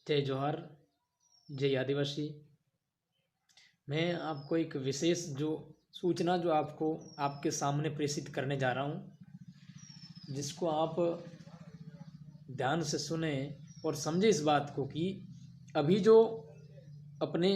जय जोहार, जय आदिवासी। मैं आपको एक विशेष सूचना जो आपको आपके सामने प्रेषित करने जा रहा हूँ, जिसको आप ध्यान से सुने और समझे इस बात को कि अभी जो अपने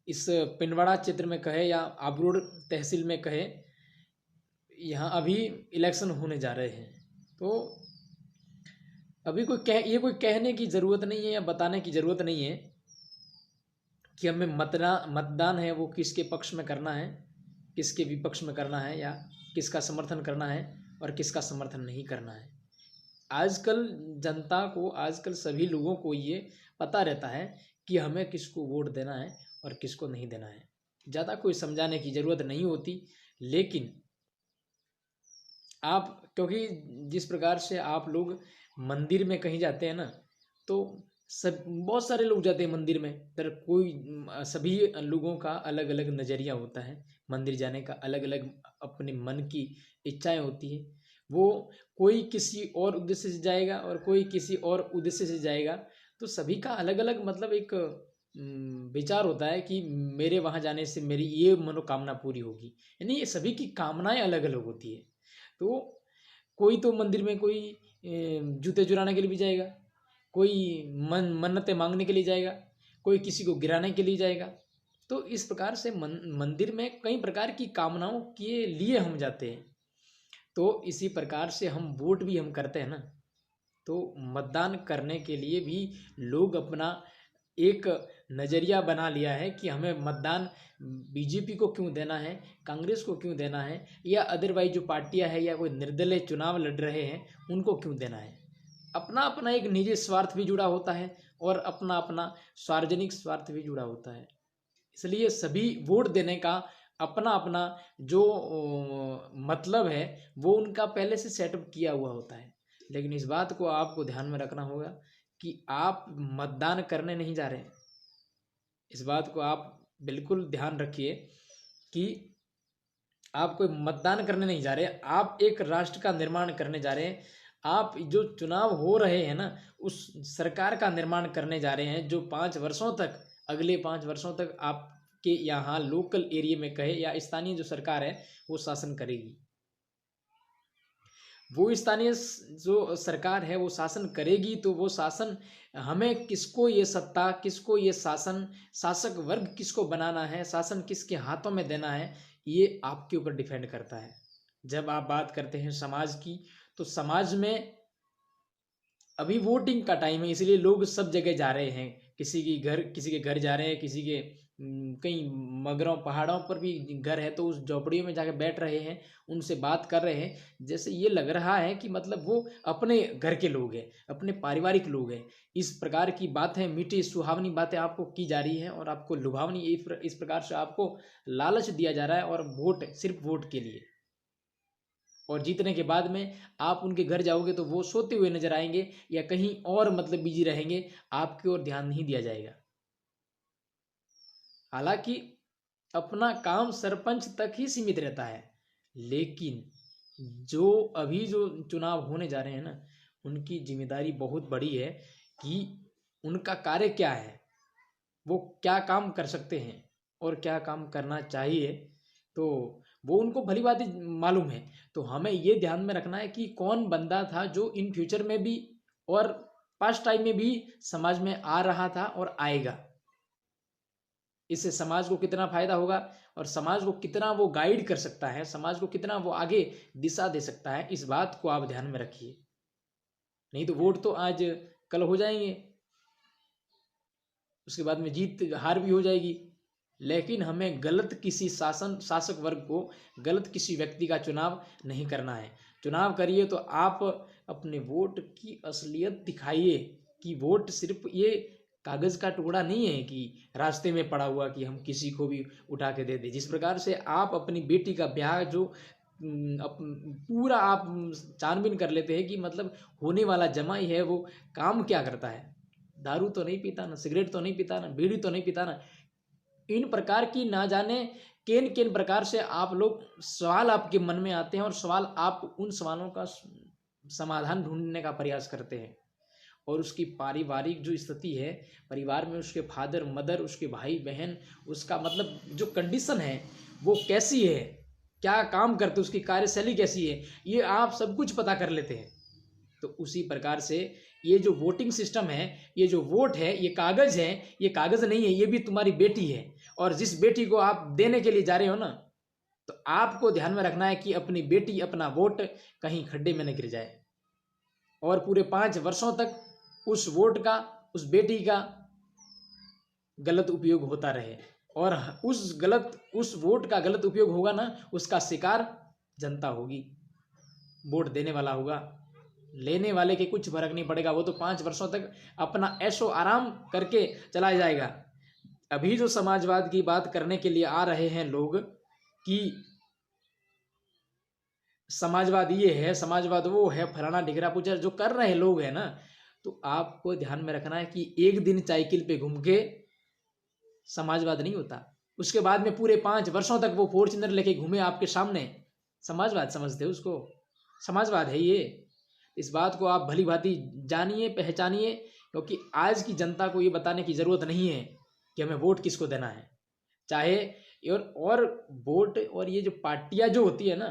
इस पिंडवाड़ा क्षेत्र में कहे या आबरूड तहसील में कहे, यहाँ अभी इलेक्शन होने जा रहे हैं। तो अभी ये कोई कहने की ज़रूरत नहीं है या बताने की ज़रूरत नहीं है कि हमें मतदान है वो किसके पक्ष में करना है, किसके विपक्ष में करना है, या किसका समर्थन करना है और किसका समर्थन नहीं करना है। आजकल जनता को, आजकल सभी लोगों को ये पता रहता है कि हमें किसको वोट देना है और किसको नहीं देना है। ज़्यादा कोई समझाने की ज़रूरत नहीं होती। लेकिन आप, क्योंकि जिस प्रकार से आप लोग मंदिर में कहीं जाते हैं ना, तो सब बहुत सारे लोग जाते हैं मंदिर में। तर कोई सभी लोगों का अलग अलग नज़रिया होता है, मंदिर जाने का अलग अलग अपने मन की इच्छाएं होती है। वो कोई किसी और उद्देश्य से जाएगा और कोई किसी और उद्देश्य से जाएगा। तो सभी का अलग अलग मतलब एक विचार होता है कि मेरे वहाँ जाने से मेरी ये मनोकामना पूरी होगी। यानी ये सभी की कामनाएं अलग अलग होती है। तो कोई तो मंदिर में कोई जूते चुराने के लिए भी जाएगा, कोई मन्नतें मांगने के लिए जाएगा, कोई किसी को गिराने के लिए जाएगा। तो इस प्रकार से मंदिर में कई प्रकार की कामनाओं के लिए हम जाते हैं। तो इसी प्रकार से हम वोट भी हम करते हैं ना, तो मतदान करने के लिए भी लोग अपना एक नज़रिया बना लिया है कि हमें मतदान बीजेपी को क्यों देना है, कांग्रेस को क्यों देना है, या अदरवाइज जो पार्टियां हैं या कोई निर्दलीय चुनाव लड़ रहे हैं उनको क्यों देना है। अपना अपना एक निजी स्वार्थ भी जुड़ा होता है और अपना अपना सार्वजनिक स्वार्थ भी जुड़ा होता है। इसलिए सभी वोट देने का अपना अपना जो मतलब है वो उनका पहले से सेटअप किया हुआ होता है। लेकिन इस बात को आपको ध्यान में रखना होगा कि आप मतदान करने नहीं जा रहे हैं। इस बात को आप बिल्कुल ध्यान रखिए कि आप कोई मतदान करने नहीं जा रहे, आप एक राष्ट्र का निर्माण करने जा रहे हैं। आप जो चुनाव हो रहे हैं ना, उस सरकार का निर्माण करने जा रहे हैं जो 5 वर्षों तक, अगले 5 वर्षों तक आपके यहाँ लोकल एरिया में कहे या स्थानीय जो सरकार है वो शासन करेगी। वो स्थानीय जो सरकार है वो शासन करेगी। तो वो शासन, हमें किसको ये सत्ता, किसको ये शासन, शासक वर्ग किसको बनाना है, शासन किसके हाथों में देना है, ये आपके ऊपर डिपेंड करता है। जब आप बात करते हैं समाज की, तो समाज में अभी वोटिंग का टाइम है, इसलिए लोग सब जगह जा रहे हैं। किसी के घर जा रहे हैं, किसी के कई मगरों पहाड़ों पर भी घर है तो उस झोपड़ियों में जाके बैठ रहे हैं, उनसे बात कर रहे हैं। जैसे ये लग रहा है कि मतलब वो अपने घर के लोग हैं, अपने पारिवारिक लोग हैं। इस प्रकार की बातें, मीठी सुहावनी बातें आपको की जा रही हैं और आपको लुभावनी इस प्रकार से आपको लालच दिया जा रहा है, और वोट सिर्फ वोट के लिए। और जीतने के बाद में आप उनके घर जाओगे तो वो सोते हुए नजर आएंगे या कहीं और मतलब बिजी रहेंगे, आपकी ओर ध्यान नहीं दिया जाएगा। हालांकि अपना काम सरपंच तक ही सीमित रहता है, लेकिन जो अभी जो चुनाव होने जा रहे हैं ना, उनकी जिम्मेदारी बहुत बड़ी है कि उनका कार्य क्या है, वो क्या काम कर सकते हैं और क्या काम करना चाहिए। तो वो उनको भली बात मालूम है। तो हमें ये ध्यान में रखना है कि कौन बंदा था जो इन फ्यूचर में भी और पास्ट टाइम में भी समाज में आ रहा था और आएगा। इससे समाज को कितना फायदा होगा और समाज को कितना वो गाइड कर सकता है, समाज को कितना वो आगे दिशा दे सकता है, इस बात को आप ध्यान में रखिए। नहीं तो वोट तो आज कल हो जाएंगे, उसके बाद में जीत हार भी हो जाएगी। लेकिन हमें गलत किसी शासक वर्ग को, गलत किसी व्यक्ति का चुनाव नहीं करना है। चुनाव करिए तो आप अपने वोट की असलियत दिखाइए कि वोट सिर्फ ये कागज का टुकड़ा नहीं है कि रास्ते में पड़ा हुआ कि हम किसी को भी उठा के दे दें। जिस प्रकार से आप अपनी बेटी का ब्याह जो पूरा आप छानबीन कर लेते हैं कि मतलब होने वाला जमाई है वो काम क्या करता है, दारू तो नहीं पीता ना, सिगरेट तो नहीं पीता ना, बीड़ी तो नहीं पीता ना। इन प्रकार की ना जाने किन किन प्रकार से आप लोग सवाल आपके मन में आते हैं और सवाल आप उन सवालों का समाधान ढूंढने का प्रयास करते हैं। और उसकी पारिवारिक जो स्थिति है, परिवार में उसके फादर मदर, उसके भाई बहन, उसका मतलब जो कंडीशन है वो कैसी है, क्या काम करते, उसकी कार्यशैली कैसी है, ये आप सब कुछ पता कर लेते हैं। तो उसी प्रकार से ये जो वोटिंग सिस्टम है, ये जो वोट है, ये कागज है, ये कागज नहीं है, ये भी तुम्हारी बेटी है। और जिस बेटी को आप देने के लिए जा रहे हो ना, तो आपको ध्यान में रखना है कि अपनी बेटी, अपना वोट कहीं खड्डे में न गिर जाए और पूरे 5 वर्षों तक उस वोट का, उस बेटी का गलत उपयोग होता रहे। और उस वोट का गलत उपयोग होगा ना, उसका शिकार जनता होगी, वोट देने वाला होगा। लेने वाले के कुछ फर्क नहीं पड़ेगा, वो तो 5 वर्षों तक अपना ऐशो आराम करके चला जाएगा। अभी जो समाजवाद की बात करने के लिए आ रहे हैं लोग कि समाजवाद ये है, समाजवाद वो है, फलाना ढिगरा पूछा, जो कर रहे लोग हैं ना, तो आपको ध्यान में रखना है कि एक दिन साइकिल पे घूम के समाजवाद नहीं होता, उसके बाद में पूरे 5 वर्षों तक वो फॉर्च्यूनर लेके घूमे आपके सामने, समाजवाद समझते हो उसको? समाजवाद है ये। इस बात को आप भली भांति जानिए, पहचानिए, क्योंकि आज की जनता को ये बताने की जरूरत नहीं है कि हमें वोट किसको देना है। चाहे और वोट और ये जो पार्टियां जो होती है ना,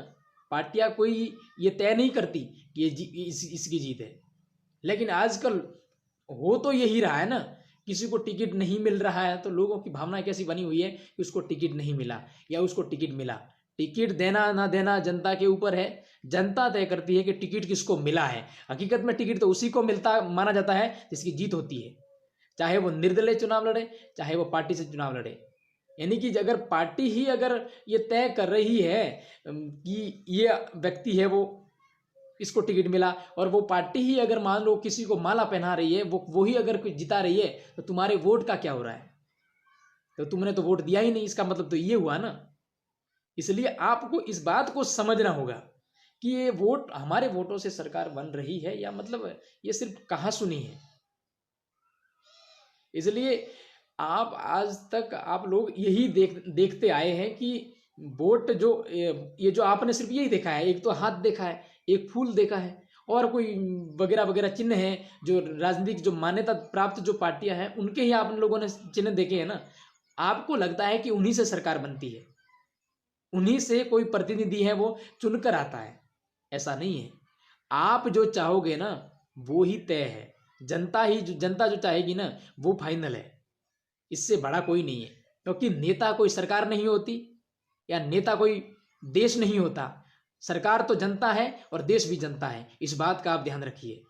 पार्टियां कोई ये तय नहीं करती कि ये इसकी जीत है, लेकिन आजकल हो तो यही रहा है ना, किसी को टिकट नहीं मिल रहा है तो लोगों की भावना कैसी बनी हुई है कि उसको टिकट नहीं मिला या उसको टिकट मिला। टिकट देना ना देना जनता के ऊपर है, जनता तय करती है कि टिकट किसको मिला है। हकीकत में टिकट तो उसी को मिलता माना जाता है जिसकी जीत होती है, चाहे वो निर्दलीय चुनाव लड़े, चाहे वो पार्टी से चुनाव लड़े। यानी कि अगर पार्टी ही अगर ये तय कर रही है कि ये व्यक्ति है वो, इसको टिकट मिला, और वो पार्टी ही अगर मान लो किसी को माला पहना रही है, वो ही अगर कोई जिता रही है, तो तुम्हारे वोट का क्या हो रहा है? तो तुमने तो वोट दिया ही नहीं, इसका मतलब तो ये हुआ ना। इसलिए आपको इस बात को समझना होगा कि ये वोट, हमारे वोटों से सरकार बन रही है या मतलब ये सिर्फ कहा सुनी है। इसलिए आप आज तक आप लोग यही देखते आए हैं कि वोट जो, ये जो आपने सिर्फ यही देखा है, एक तो हाथ देखा है, एक फूल देखा है, और कोई वगैरह वगैरह चिन्ह है जो राजनीतिक जो मान्यता प्राप्त जो पार्टियां हैं उनके ही आप लोगों ने चिन्ह देखे हैं ना। आपको लगता है कि उन्हीं से सरकार बनती है, उन्हीं से कोई प्रतिनिधि है वो चुनकर आता है। ऐसा नहीं है, आप जो चाहोगे ना वो ही तय है, जनता जो चाहेगी ना वो फाइनल है, इससे बड़ा कोई नहीं है। क्योंकि नेता कोई सरकार नहीं होती या नेता कोई देश नहीं होता, सरकार तो जनता है और देश भी जनता है, इस बात का आप ध्यान रखिए।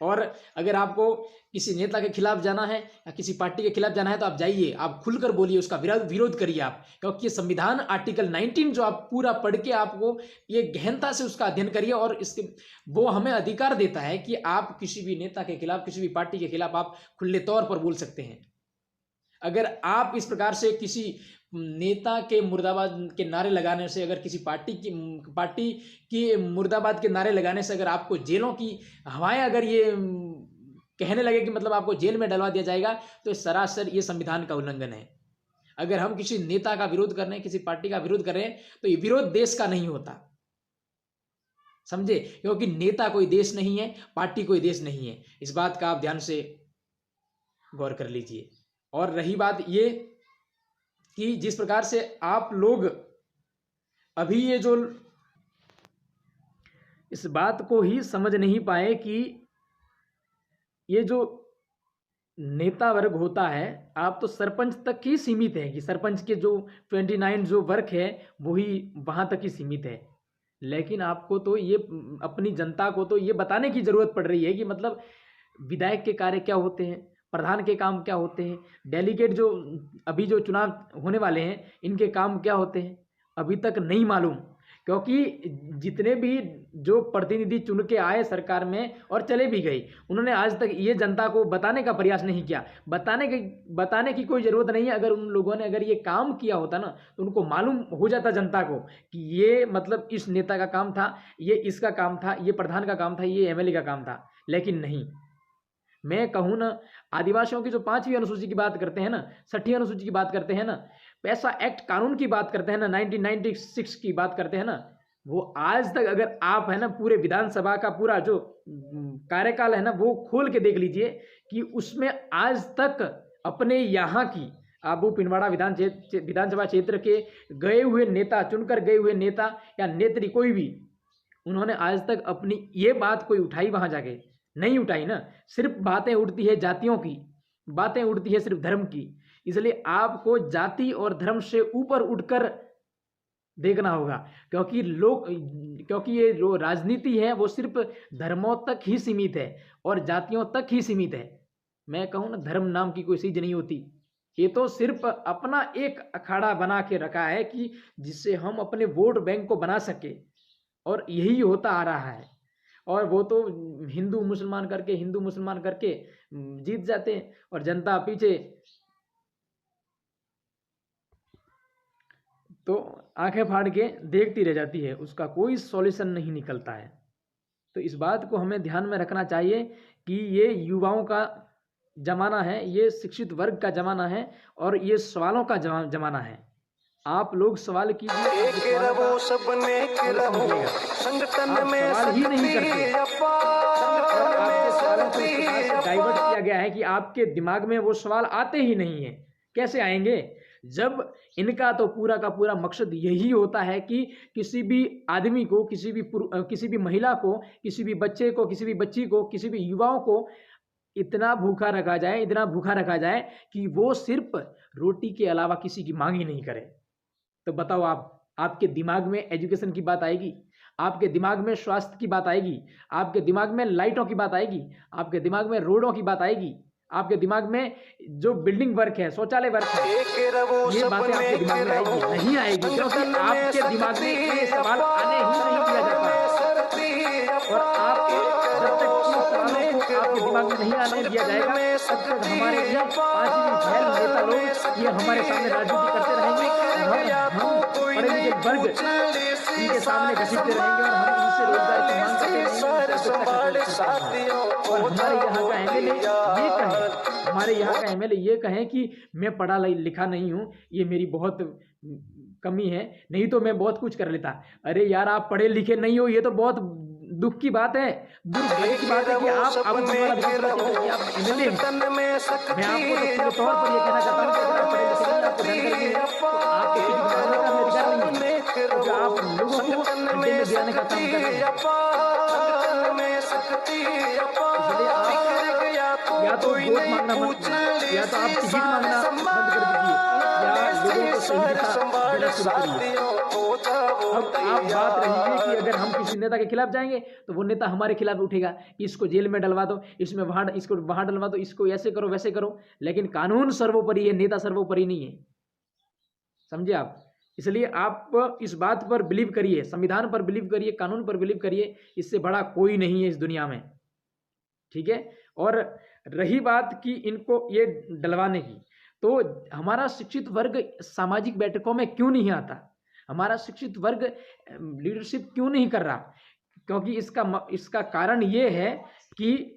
और अगर आपको किसी नेता के खिलाफ जाना है या किसी पार्टी के खिलाफ जाना है तो आप जाइए, आप खुलकर बोलिए, उसका विरोध करिए आप, क्योंकि ये संविधान आर्टिकल 19 जो आप पूरा पढ़ के आपको ये गहनता से उसका अध्ययन करिए, और इसके वो हमें अधिकार देता है कि आप किसी भी नेता के खिलाफ, किसी भी पार्टी के खिलाफ आप खुले तौर पर बोल सकते हैं। अगर आप इस प्रकार से किसी नेता के मुर्दाबाद के नारे लगाने से, अगर किसी पार्टी की मुर्दाबाद के नारे लगाने से अगर आपको जेलों की हवाएं अगर ये कहने लगे कि मतलब आपको जेल में डलवा दिया जाएगा, तो सरासर ये संविधान का उल्लंघन है। अगर हम किसी नेता का विरोध कर रहे हैं, किसी पार्टी का विरोध कर रहे हैं, तो ये विरोध देश का नहीं होता, समझे? क्योंकि नेता कोई देश नहीं है, पार्टी कोई देश नहीं है, इस बात का आप ध्यान से गौर कर लीजिए। और रही बात ये कि जिस प्रकार से आप लोग अभी ये जो इस बात को ही समझ नहीं पाए कि ये जो नेता वर्ग होता है, आप तो सरपंच तक ही सीमित है कि सरपंच के जो 29 जो वर्ग है वही वहां तक ही सीमित है। लेकिन आपको तो ये अपनी जनता को तो ये बताने की जरूरत पड़ रही है कि मतलब विधायक के कार्य क्या होते हैं, प्रधान के काम क्या होते हैं, डेलीगेट जो अभी जो चुनाव होने वाले हैं इनके काम क्या होते हैं, अभी तक नहीं मालूम। क्योंकि जितने भी जो प्रतिनिधि चुन के आए सरकार में और चले भी गए, उन्होंने आज तक ये जनता को बताने का प्रयास नहीं किया। बताने की कोई ज़रूरत नहीं है। अगर उन लोगों ने अगर ये काम किया होता ना तो उनको मालूम हो जाता जनता को कि ये मतलब इस नेता का काम था, ये इसका काम था, ये प्रधान का काम था, ये एमएलए का काम था। लेकिन नहीं, मैं कहूँ ना, आदिवासियों की जो 5वीं अनुसूची की बात करते हैं ना, 6ठी अनुसूची की बात करते हैं ना, पैसा एक्ट कानून की बात करते हैं ना, 1996 की बात करते हैं ना, वो आज तक, अगर आप है ना पूरे विधानसभा का पूरा जो कार्यकाल है ना वो खोल के देख लीजिए कि उसमें आज तक अपने यहाँ की आबू पिंडवाड़ा विधानसभा क्षेत्र के गए हुए नेता, चुनकर गए हुए नेता या नेत्री कोई भी, उन्होंने आज तक अपनी ये बात कोई उठाई वहां जाके? नहीं उठाई ना। सिर्फ बातें उठती है जातियों की, बातें उठती है सिर्फ धर्म की। इसलिए आपको जाति और धर्म से ऊपर उठकर देखना होगा, क्योंकि ये जो राजनीति है वो सिर्फ धर्मों तक ही सीमित है और जातियों तक ही सीमित है। मैं कहूँ ना, धर्म नाम की कोई चीज नहीं होती। ये तो सिर्फ अपना एक अखाड़ा बना के रखा है कि जिससे हम अपने वोट बैंक को बना सके, और यही होता आ रहा है। और वो तो हिंदू मुसलमान करके जीत जाते हैं और जनता पीछे तो आंखें फाड़ के देखती रह जाती है, उसका कोई सॉल्यूशन नहीं निकलता है। तो इस बात को हमें ध्यान में रखना चाहिए कि ये युवाओं का जमाना है, ये शिक्षित वर्ग का जमाना है और ये सवालों का जमाना है। आप लोग सवाल कीजिए, सवाल ही नहीं करते और आपके सवालों को इस प्रकार से डाइवर्ट किया गया है कि आपके दिमाग में वो सवाल आते ही नहीं है। कैसे आएंगे जब इनका तो पूरा का पूरा मकसद यही होता है कि किसी भी आदमी को, किसी भी महिला को, किसी भी बच्चे को, किसी भी बच्ची को, किसी भी युवाओं को इतना भूखा रखा जाए कि वो सिर्फ रोटी के अलावा किसी की मांग ही नहीं करे। तो बताओ आपके दिमाग में एजुकेशन की बात आएगी, आपके दिमाग में स्वास्थ्य की बात आएगी, आपके दिमाग में लाइटों की बात आएगी, आपके दिमाग में रोडों की बात आएगी, आपके दिमाग में जो बिल्डिंग वर्क है, शौचालय वर्क है, ये बातें आपके दिमाग में आएगी? नहीं आएगी, क्योंकि आपके दिमाग में ये सवाल आने ही नहीं दिया जाता। और आप जब तक इन सवालों को आपके दिमाग में नहीं आने दिया जाएगा, तब तक हमारे ये पांचवी फैल नेता लोग ये हमारे सामने राजनीति करते रहेंगे। हम पढ़े लिखे वर्ग इनके सामने घसीटते रहेंगे और हम इनसे रोजगार की मांग करते रहेंगे। और हमारे यहाँ का एमएलए ये कहे कि मैं पढ़ा लिखा नहीं हूँ, ये मेरी बहुत कमी है, नहीं तो मैं बहुत कुछ कर लेता। अरे यार, आप पढ़े लिखे नहीं हो, ये तो बहुत दुख की बात है, दुर्भाग्य की बात है कि आप अब एमएलए हैं। मैं आपको तो तौर पर ये कहना चाहता हूँ कि अगर आप पढ़े लिखे नहीं, आपको जानकारी नहीं है, तो आपको कुछ बनाने का अधिकार नहीं है, क्योंकि आप लोगों को अड्डे में गिराने का काम कर रहे हैं। इसलिए आप या तो वोट मांगना बंद, या तो आप टिकट मांगना बंद कर दीजिए, या लोगों को सही दिशा देना शुरू करिए। अब आप बात रही है कि अगर हम किसी नेता के खिलाफ जाएंगे तो वो नेता हमारे खिलाफ उठेगा, इसको जेल में डलवा दो, इसको वहां डलवा दो, इसको ऐसे करो वैसे करो। लेकिन कानून सर्वोपरि है, नेता सर्वोपरि नहीं है, समझे आप? इसलिए आप इस बात पर बिलीव करिए, संविधान पर बिलीव करिए, कानून पर बिलीव करिए, इससे बड़ा कोई नहीं है इस दुनिया में, ठीक है? और रही बात कि इनको ये डलवाने की, तो हमारा शिक्षित वर्ग सामाजिक बैठकों में क्यों नहीं आता? हमारा शिक्षित वर्ग लीडरशिप क्यों नहीं कर रहा? क्योंकि इसका कारण ये है कि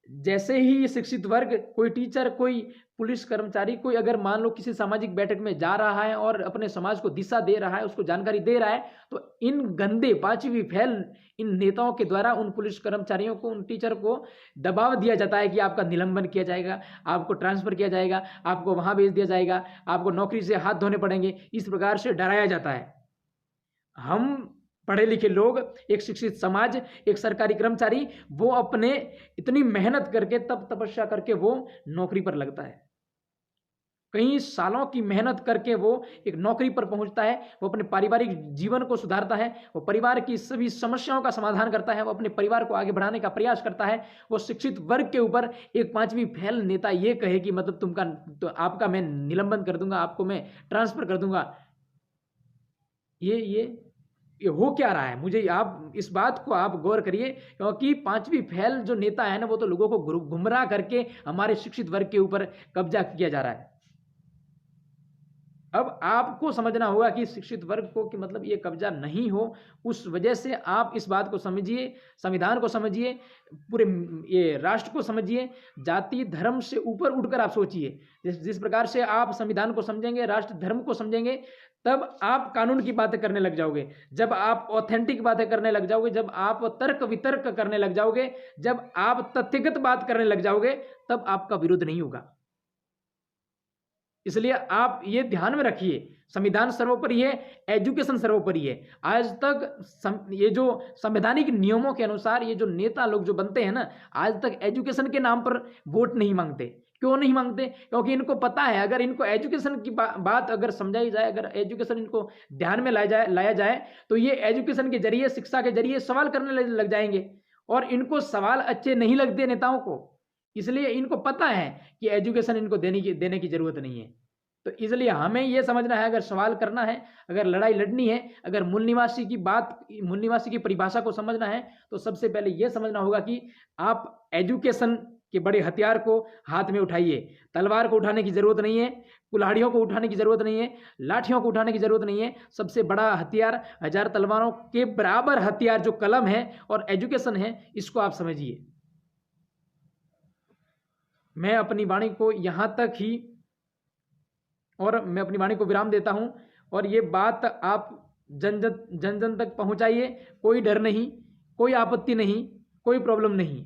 जैसे ही शिक्षित वर्ग, कोई टीचर, कोई पुलिस कर्मचारी, कोई अगर मान लो किसी सामाजिक बैठक में जा रहा है और अपने समाज को दिशा दे रहा है, उसको जानकारी दे रहा है, तो इन गंदे पांचवी फैल इन नेताओं के द्वारा उन पुलिस कर्मचारियों को, उन टीचर को दबाव दिया जाता है कि आपका निलंबन किया जाएगा, आपको ट्रांसफर किया जाएगा, आपको वहां भेज दिया जाएगा, आपको नौकरी से हाथ धोने पड़ेंगे, इस प्रकार से डराया जाता है। हम पढ़े लिखे लोग, एक शिक्षित समाज, एक सरकारी कर्मचारी, वो अपने इतनी मेहनत करके, तप तपस्या करके वो नौकरी पर लगता है, कई सालों की मेहनत करके वो एक नौकरी पर पहुंचता है, वो अपने पारिवारिक जीवन को सुधारता है, वो परिवार की सभी समस्याओं का समाधान करता है, वो अपने परिवार को आगे बढ़ाने का प्रयास करता है। वो शिक्षित वर्ग के ऊपर एक पांचवी फैल नेता ये कहे कि मतलब तो आपका मैं निलंबन कर दूंगा, आपको मैं ट्रांसफर कर दूंगा, ये हो क्या रहा है? मुझे आप इस बात को आप गौर करिए, क्योंकि पांचवी फैल जो नेता है ना, वो तो लोगों को गुमराह करके हमारे शिक्षित वर्ग के ऊपर कब्जा किया जा रहा है। अब आपको समझना होगा कि शिक्षित वर्ग को कि मतलब ये कब्जा नहीं हो, उस वजह से आप इस बात को समझिए, संविधान को समझिए, पूरे ये राष्ट्र को समझिए, जाति धर्म से ऊपर उठकर आप सोचिए। जिस प्रकार से आप संविधान को समझेंगे, राष्ट्र धर्म को समझेंगे, तब आप कानून की बातें करने लग जाओगे। जब आप ऑथेंटिक बातें करने लग जाओगे, जब आप तर्क वितर्क करने लग जाओगे, जब आप तथ्यगत बात करने लग जाओगे, तब आपका विरोध नहीं होगा। इसलिए आप ये ध्यान में रखिए, संविधान सर्वोपरि है, एजुकेशन सर्वोपरि है। आज तक ये जो संवैधानिक नियमों के अनुसार ये जो नेता लोग जो बनते हैं ना, आज तक एजुकेशन के नाम पर वोट नहीं मांगते। क्यों नहीं मांगते? क्योंकि इनको पता है अगर इनको एजुकेशन की बात अगर समझाई जाए, अगर एजुकेशन इनको ध्यान में लाया जाए तो ये एजुकेशन के जरिए, शिक्षा के जरिए सवाल करने लग जाएंगे। और इनको सवाल अच्छे नहीं लगते नेताओं को, इसलिए इनको पता है कि एजुकेशन इनको देने की जरूरत नहीं है। तो इसलिए हमें यह समझना है, अगर सवाल करना है, अगर लड़ाई लड़नी है, अगर मूल निवासी की परिभाषा को समझना है, तो सबसे पहले यह समझना होगा कि आप एजुकेशन के बड़े हथियार को हाथ में उठाइए। तलवार को उठाने की जरूरत नहीं है, कुल्हाड़ियों को उठाने की जरूरत नहीं है, लाठियों को उठाने की जरूरत नहीं है। सबसे बड़ा हथियार, 1000 तलवारों के बराबर हथियार जो कलम है और एजुकेशन है, इसको आप समझिए। मैं अपनी वाणी को यहां तक ही और मैं अपनी वाणी को विराम देता हूं। और ये बात आप जन जन तक पहुंचाइए। कोई डर नहीं, कोई आपत्ति नहीं, कोई प्रॉब्लम नहीं।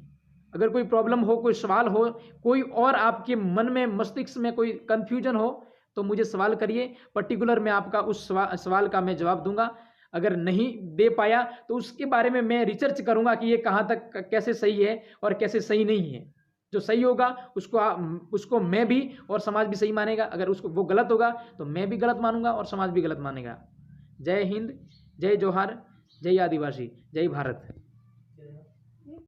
अगर कोई प्रॉब्लम हो, कोई सवाल हो, कोई और आपके मन में, मस्तिष्क में कोई कंफ्यूजन हो, तो मुझे सवाल करिए। पर्टिकुलर मैं आपका उस सवाल का मैं जवाब दूंगा। अगर नहीं दे पाया तो उसके बारे में मैं रिसर्च करूंगा कि ये कहाँ तक कैसे सही है और कैसे सही नहीं है। जो सही होगा उसको मैं भी और समाज भी सही मानेगा। अगर उसको वो गलत होगा तो मैं भी गलत मानूंगा और समाज भी गलत मानेगा। जय हिंद, जय जोहार, जय आदिवासी, जय भारत।